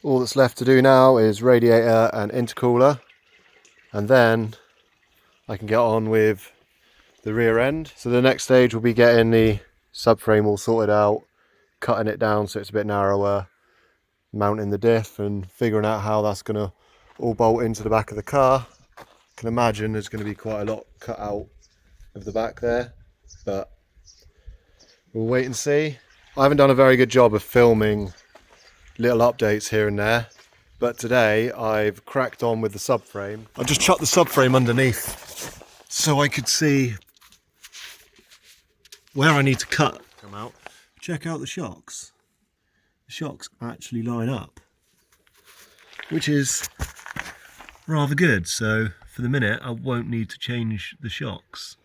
All that's left to do now is radiator and intercooler, and then I can get on with the rear end. So the next stage will be getting the subframe all sorted out, cutting it down so it's a bit narrower, mounting the diff and figuring out how that's going to all bolt into the back of the car. I can imagine there's going to be quite a lot cut out of the back there, but we'll wait and see. I haven't done a very good job of filming little updates here and there, but today I've cracked on with the subframe. I just chucked the subframe underneath so I could see where I need to cut. Come out. Check out the shocks. The shocks actually line up, which is rather good. So for the minute I won't need to change the shocks.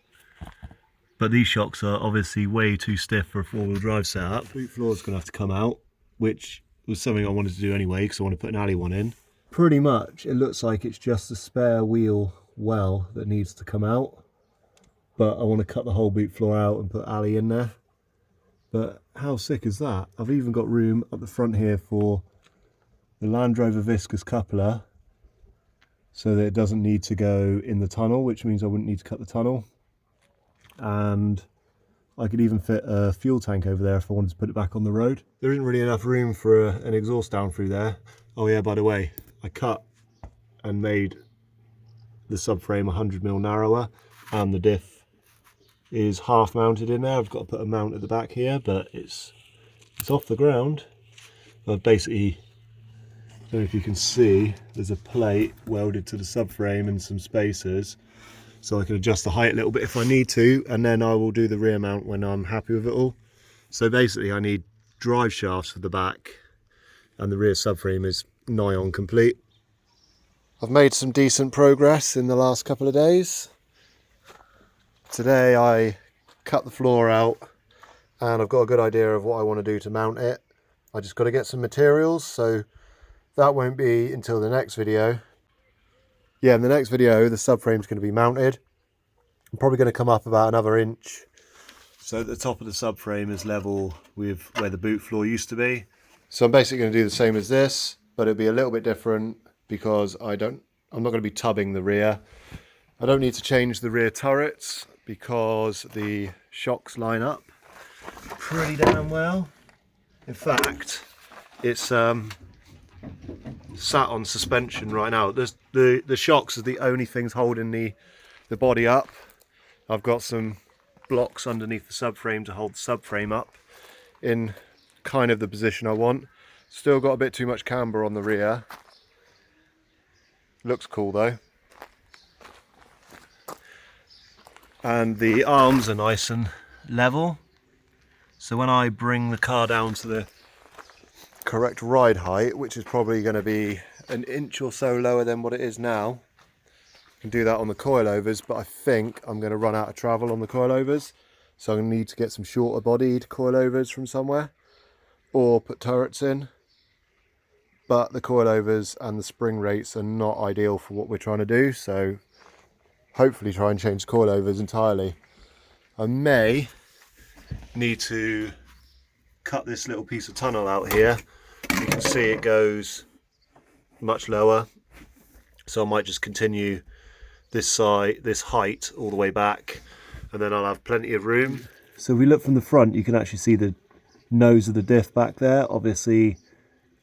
But these shocks are obviously way too stiff for a four-wheel drive setup. Boot floor's going to have to come out, which was something I wanted to do anyway because I want to put an alley one in. Pretty much it looks like it's just the spare wheel well that needs to come out, but I want to cut the whole boot floor out and put alley in there. But how sick is that? I've even got room up the front here for the Land Rover viscous coupler so that it doesn't need to go in the tunnel, which means I wouldn't need to cut the tunnel. And I could even fit a fuel tank over there if I wanted to put it back on the road. There isn't really enough room for an exhaust down through there. Oh yeah, by the way, I cut and made the subframe 100mm narrower, and the diff is half mounted in there. I've got to put a mount at the back here, but it's off the ground. I've basically, I don't know if you can see, there's a plate welded to the subframe and some spacers, so I can adjust the height a little bit if I need to, and then I will do the rear mount when I'm happy with it all. So basically I need drive shafts for the back, and the rear subframe is nigh on complete. I've made some decent progress in the last couple of days. Today I cut the floor out and I've got a good idea of what I want to do to mount it. I just got to get some materials, so that won't be until the next video. Yeah, in the next video the subframe's going to be mounted. I'm probably going to come up about another inch so that the top of the subframe is level with where the boot floor used to be. So I'm basically going to do the same as this, but it'll be a little bit different because I'm not going to be tubbing the rear. I don't need to change the rear turrets because the shocks line up pretty damn well. In fact, it's sat on suspension right now. The shocks are the only things holding the body up. I've got some blocks underneath the subframe to hold the subframe up in kind of the position I want. Still got a bit too much camber on the rear. Looks cool though. And the arms are nice and level. So when I bring the car down to the correct ride height, which is probably going to be an inch or so lower than what it is now, I can do that on the coilovers, but I think I'm going to run out of travel on the coilovers, so I'm going to need to get some shorter bodied coilovers from somewhere or put turrets in. But the coilovers and the spring rates are not ideal for what we're trying to do, so hopefully try and change coilovers entirely. I may need to cut this little piece of tunnel out here. You can see it goes much lower, so I might just continue this side, this height all the way back, and then I'll have plenty of room. So if we look from the front, you can actually see the nose of the diff back there. Obviously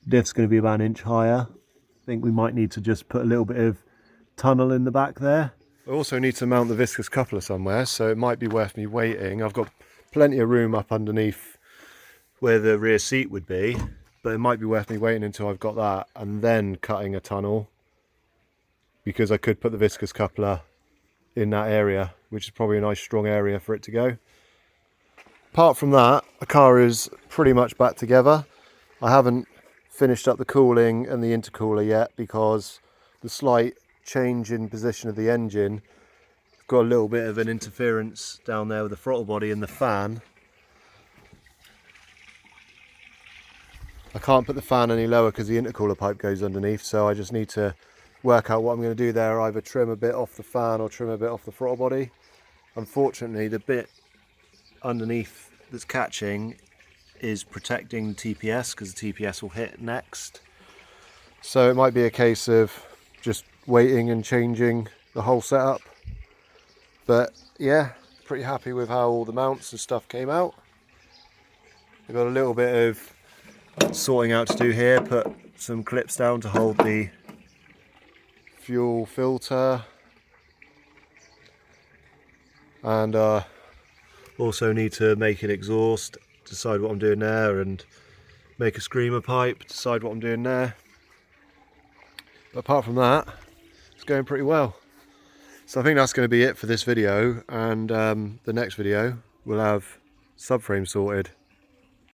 diff's going to be about an inch higher. I think we might need to just put a little bit of tunnel in the back there. I also need to mount the viscous coupler somewhere, so it might be worth me waiting. I've got plenty of room up underneath where the rear seat would be, but it might be worth me waiting until I've got that and then cutting a tunnel, because I could put the viscous coupler in that area, which is probably a nice strong area for it to go. Apart from that, the car is pretty much back together. I haven't finished up the cooling and the intercooler yet because the slight change in position of the engine got a little bit of an interference down there with the throttle body and the fan. I can't put the fan any lower because the intercooler pipe goes underneath, so I just need to work out what I'm going to do there, either trim a bit off the fan or trim a bit off the throttle body. Unfortunately, the bit underneath that's catching is protecting the TPS, because the TPS will hit next. So it might be a case of just waiting and changing the whole setup. But yeah, pretty happy with how all the mounts and stuff came out. I've got a little bit of sorting out to do here, put some clips down to hold the fuel filter, and also need to make an exhaust, decide what I'm doing there, and make a screamer pipe, decide what I'm doing there. But apart from that, it's going pretty well. So I think that's going to be it for this video, and the next video we'll have subframe sorted.